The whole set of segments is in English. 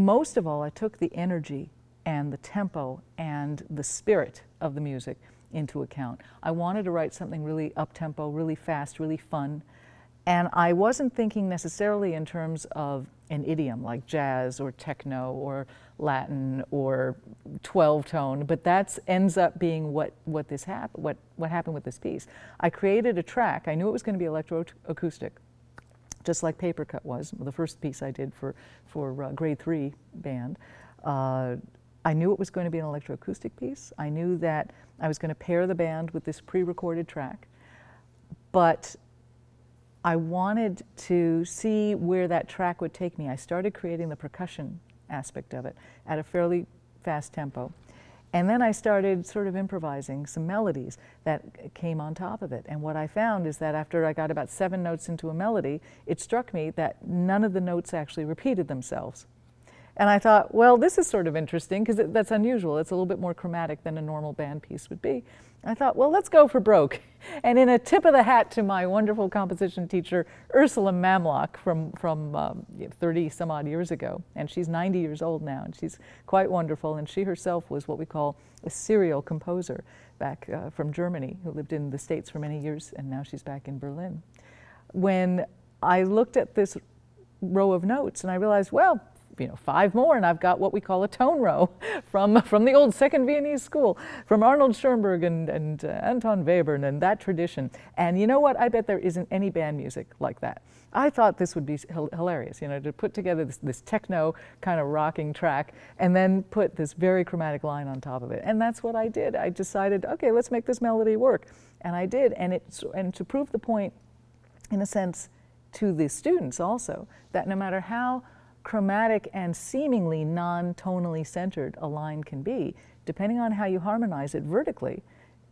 most of all, I took the energy and the tempo and the spirit of the music into account. I wanted to write something really up-tempo, really fast, really fun. And I wasn't thinking necessarily in terms of an idiom like jazz or techno or Latin or 12-tone, but that ends up being what happened with this piece. I created a track. I knew it was going to be electroacoustic, just like Paper Cut was, the first piece I did for grade 3 band. I knew it was going to be an electroacoustic piece. I knew that I was going to pair the band with this pre-recorded track, but I wanted to see where that track would take me. I started creating the percussion aspect of it at a fairly fast tempo. And then I started sort of improvising some melodies that came on top of it. And what I found is that after I got about 7 notes into a melody, it struck me that none of the notes actually repeated themselves. And I thought, well, this is sort of interesting because that's unusual. It's a little bit more chromatic than a normal band piece would be. I thought, well, let's go for broke. And in a tip of the hat to my wonderful composition teacher, Ursula Mamlock, from 30 some odd years ago, and she's 90 years old now, and she's quite wonderful, and she herself was what we call a serial composer back from Germany, who lived in the States for many years, and now she's back in Berlin. When I looked at this row of notes, and I realized, well, 5 more, and I've got what we call a tone row from the old Second Viennese School, from Arnold Schoenberg and Anton Webern and that tradition. And you know what? I bet there isn't any band music like that. I thought this would be hilarious, to put together this techno kind of rocking track and then put this very chromatic line on top of it. And that's what I did. I decided, okay, let's make this melody work. And I did. And to prove the point, in a sense, to the students also, that no matter how chromatic and seemingly non-tonally centered a line can be, depending on how you harmonize it vertically,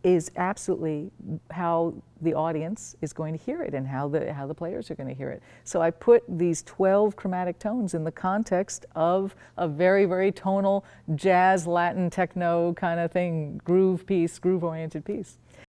is absolutely how the audience is going to hear it and how the players are going to hear it. So I put these 12 chromatic tones in the context of a very, very tonal jazz, Latin, techno kind of thing, groove-oriented piece.